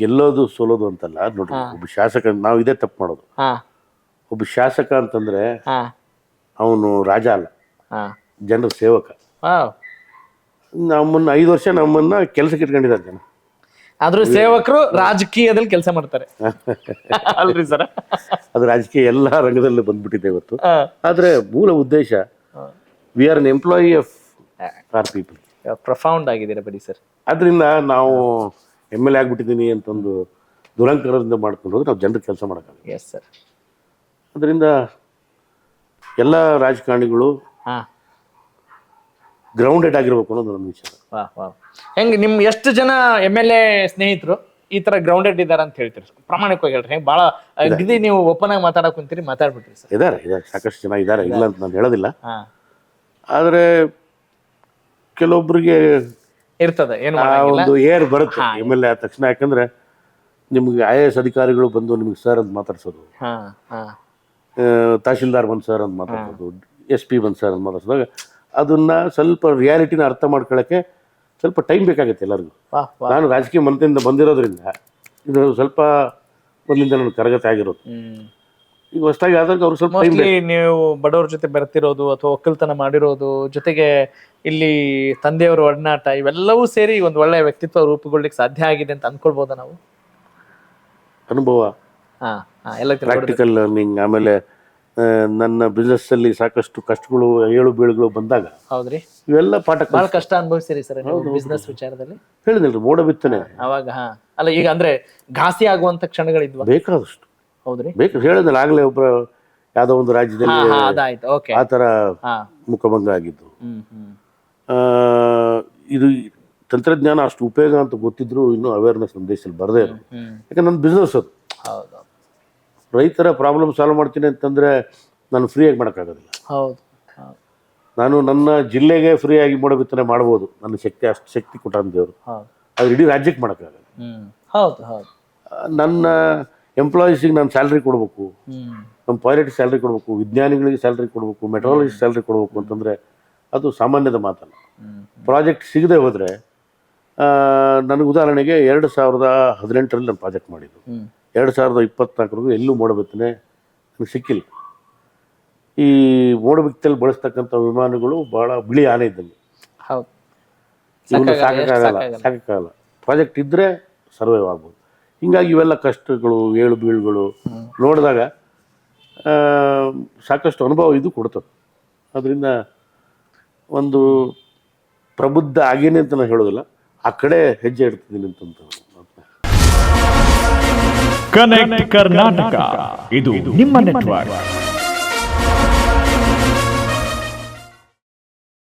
ಗೆಲ್ಲೋದು ಸೋಲೋದು ಅಂತಲ್ಲ ನೋಡ್ರಿ. ಒಬ್ಬ ಶಾಸಕ ನಾವು ಇದೇ ತಪ್ಪು ಮಾಡೋದು. ಒಬ್ಬ ಶಾಸಕ ಅಂತಂದ್ರೆ ಅವನು ರಾಜ ಅಲ್ಲ, ಜನರ ಸೇವಕ. ನಮ್ಮನ್ನ 5 ವರ್ಷ ನಮ್ಮನ್ನ ಕೆಲಸಕ್ಕೆ ಇಟ್ಕೊಂಡಿದ್ದಾರೆ ಜನ. ಆದ್ರೂ ಸೇವಕರು ರಾಜಕೀಯದಲ್ಲಿ ಕೆಲಸ ಮಾಡ್ತಾರೆ ಅಲ್ರಿ ಸರ್? ಅದು ರಾಜಕೀಯ ಎಲ್ಲ ರಂಗದಲ್ಲೂ ಬಂದ್ಬಿಟ್ಟಿದೆ ಇವತ್ತು. ಆದ್ರೆ ಮೂಲ ಉದ್ದೇಶ we are an employee of are people. Profound ಆಗಿದ್ದೀರಾ ಬಿಡಿ ಸರ್. ಅದರಿಂದ ನಾವು MLA ಆಗ್ಬಿಟ್ಟಿದ್ದೀನಿ ಅಂತಂದು ದುರಂಕಾರದಿಂದ ಮಾಡ್ಕೊಂಡು ಹೋದ್ರೆ ನಾವು ಜನರಿಗೆ ಕೆಲಸ ಮಾಡೋಕ್ಕಾಗಲ್ಲ. Yes sir. ಅದರಿಂದ ಎಲ್ಲ ರಾಜಕಾರಣಿಗಳು ಗ್ರೌಂಡೆಡ್ ಆಗಿರ್ಬೇಕು ಅನ್ನೋದು ನನ್ನ ವಿಚಾರ. ಹೆಂಗೆ ನಿಮ್ ಎಷ್ಟು ಜನ MLA ಸ್ನೇಹಿತರು ಈ ತರ ಗ್ರೌಂಡೆಡ್ ಇದಾರ ಅಂತ ಹೇಳ್ತೀರಿ? ಪ್ರಾಮಾಣಿಕವಾಗಿ ಹೇಳ್ರಿ. ಹೆಂಗ್ ಬಹಳ ಅಗದಿ ನೀವು ಓಪನ್ ಆಗಿ ಮಾತಾಡಕ್ ಕುಂತೀರಿ, ಮಾತಾಡ್ಬಿಟ್ರಿ ಸರ್. ಇದಾರೆ ಸಾಕಷ್ಟು ಜನ ಇದ್ದಾರೆ, ಇಲ್ಲ ಅಂತ ನಾನು ಹೇಳೋದಿಲ್ಲ. ಆದ್ರೆ ಕೆಲವೊಬ್ಬರಿಗೆ ಇರ್ತದೆ ಏನು ಒಂದು ಏರ್ ಬರುತ್ತೆ MLA ಆದ ತಕ್ಷಣ. ಯಾಕಂದ್ರೆ ನಿಮ್ಗೆ IAS ಅಧಿಕಾರಿಗಳು ಬಂದು ನಿಮ್ಗೆ ಸರ್ ಅಂತ ಮಾತಾಡ್ಸೋದು, ತಹಶೀಲ್ದಾರ್ ಬಂದು ಸರ್ ಅಂತ ಮಾತಾಡ್ಸೋದು, SP ಬಂದು ಸರ್ ಅಂತ ಮಾತಾಡ್ಸೋದಾಗ ಅದನ್ನ ಸ್ವಲ್ಪ ರಿಯಾಲಿಟಿನ ಅರ್ಥ ಮಾಡ್ಕೊಳ್ಳೋಕ್ಕೆ ಸ್ವಲ್ಪ ಟೈಮ್ ಬೇಕಾಗುತ್ತೆ ಎಲ್ಲರಿಗೂ. ನಾನು ರಾಜಕೀಯ ಮಂತ್ರಿಯಿಂದ ಬಂದಿರೋದ್ರಿಂದ ಇದು ಸ್ವಲ್ಪ ಮೊದಲಿಂದ ನನ್ನ ಕರಗತೆ ಆಗಿರೋದು. ಈಗ ಹೊಸದಾಗಿ ಆದಾಗ ಅವ್ರು ಸ್ವಲ್ಪ ನೀವು ಬಡವ್ರ ಜೊತೆ ಬೆರೆತಿರೋದು ಅಥವಾ ಒಕ್ಕಲ್ತನ ಮಾಡಿರೋದು, ಜೊತೆಗೆ ಇಲ್ಲಿ ತಂದೆಯವರು ಒಡನಾಟ, ಇವೆಲ್ಲವೂ ಸೇರಿ ಒಂದು ಒಳ್ಳೆಯ ವ್ಯಕ್ತಿತ್ವ ರೂಪುಗೊಳ್ಳಿಕ್ಕೆ ಸಾಧ್ಯ ಆಗಿದೆ ಅಂತ ಅನ್ಕೊಳ್ಬೋದ ನಾವು? ಅನುಭವ, ಪ್ರಾಕ್ಟಿಕಲ್ ಲರ್ನಿಂಗ್. ಆಮೇಲೆ ನನ್ನ ಬಿಸ್ನೆಸ್ ಅಲ್ಲಿ ಸಾಕಷ್ಟು ಕಷ್ಟಗಳು, ಏಳು ಬೀಳುಗಳು ಬಂದಾಗ ಹೌದ್ರಿ ಇವೆಲ್ಲ ಪಾಠ. ಬಹಳ ಕಷ್ಟ ಅನುಭವಿಸಿರಿ ಸರ್ ಬಿಸ್ನೆಸ್ ವಿಚಾರದಲ್ಲಿ? ಹೇಳಿದ್ರಿ ಮೋಡ ಬಿತ್ತನೆ ಅವಾಗ. ಅಲ್ಲ ಈಗ ಅಂದ್ರೆ ಘಾಸಿ ಆಗುವಂತ ಕ್ಷಣಗಳಿದ್ವಾ? ಬೇಕಾದಷ್ಟು. ಹೌದ್ರಿ, ಬೇಕು. ಹೇಳಿದ್ನಲ್ಲ ಆಗ್ಲೇ ಒಬ್ಬ ಯಾವ್ದೋ ಒಂದು ರಾಜ್ಯದಲ್ಲಿ ಆ ತರ ಮುಖಭಂಗ ಆಗಿದ್ದು. ಇದು ತಂತ್ರಜ್ಞಾನ ಅಷ್ಟು ಉಪಯೋಗ ಅಂತ ಗೊತ್ತಿದ್ರು ಇನ್ನೂ ಅವೇರ್ನೆಸ್ ನಮ್ಮ ದೇಶದಲ್ಲಿ ಬರದೇ ಇರೋದು. ಯಾಕಂದ್ರೆ ನನ್ನ ಬಿಸ್ನೆಸ್ ಅದು. ರೈತರ ಪ್ರಾಬ್ಲಮ್ ಸಾಲ್ವ್ ಮಾಡ್ತೀನಿ ಅಂತಂದ್ರೆ ನಾನು ಫ್ರೀಯಾಗಿ ಮಾಡೋಕ್ಕಾಗೋದಿಲ್ಲ. ನಾನು ನನ್ನ ಜಿಲ್ಲೆಗೆ ಫ್ರೀಯಾಗಿ ಮೋಡ ಬಿತ್ತನೆ ಮಾಡ್ಬೋದು, ನನ್ನ ಶಕ್ತಿ ಅಷ್ಟು ಶಕ್ತಿ ಕೊಟ್ಟಾನ ದೇವರು. ಅದು ಇಡೀ ರಾಜ್ಯಕ್ಕೆ ಮಾಡೋಕ್ಕಾಗಲ್ಲ. ನನ್ನ ಎಂಪ್ಲಾಯೀಸಿಗೆ ನಾನು ಸ್ಯಾಲ್ರಿ ಕೊಡಬೇಕು, ನಮ್ಮ ಪೈಲಟ್ ಸ್ಯಾಲ್ರಿ ಕೊಡಬೇಕು, ವಿಜ್ಞಾನಿಗಳಿಗೆ ಸ್ಯಾಲ್ರಿ ಕೊಡಬೇಕು, ಮೆಟ್ರಾಲಜಿಸ್ಟ್ ಸ್ಯಾಲ್ರಿ ಕೊಡಬೇಕು ಅಂತಂದರೆ ಅದು ಸಾಮಾನ್ಯದ ಮಾತಲ್ಲ. ಪ್ರಾಜೆಕ್ಟ್ ಸಿಗದೆ ಹೋದರೆ, ನನಗೆ ಉದಾಹರಣೆಗೆ 2018ರಲ್ಲಿ ನಾನು ಪ್ರಾಜೆಕ್ಟ್ ಮಾಡಿದ್ದು, 2024ವರೆಗೂ ಎಲ್ಲೂ ಮೋಡ ಬಿತ್ತನೆ ನನಗೆ ಸಿಕ್ಕಿಲ್ಲ. ಈ ಮೋಡ ಬಿತ್ತನೆ ಬಳಸ್ತಕ್ಕಂಥ ವಿಮಾನಗಳು ಭಾಳ ಬಿಳಿ ಆನೆ ಇದ್ದಂಗೆ, ಸಾಕಾಗಲ್ಲ. ಪ್ರಾಜೆಕ್ಟ್ ಇದ್ದರೆ ಸರ್ವೈವ್ ಆಗ್ಬೋದು. ಹಿಂಗಾಗಿ ಇವೆಲ್ಲ ಕಷ್ಟಗಳು, ಏಳು ಬೀಳುಗಳು ನೋಡಿದಾಗ ಸಾಕಷ್ಟು ಅನುಭವ ಇದು ಕೊಡ್ತದೆ. ಅದರಿಂದ ಒಂದು ಪ್ರಬುದ್ಧ ಆಗೇನೆ ಅಂತ ನಾನು ಹೇಳೋದಿಲ್ಲ, ಆ ಕಡೆ ಹೆಜ್ಜೆ ಇಡ್ತಿದ್ದೀನಿ ಅಂತ. ಕನೆಕ್ಟ್ ಕರ್ನಾಟಕ, ಇದು ನಿಮ್ಮ ನೆಟ್ವರ್ಕ್.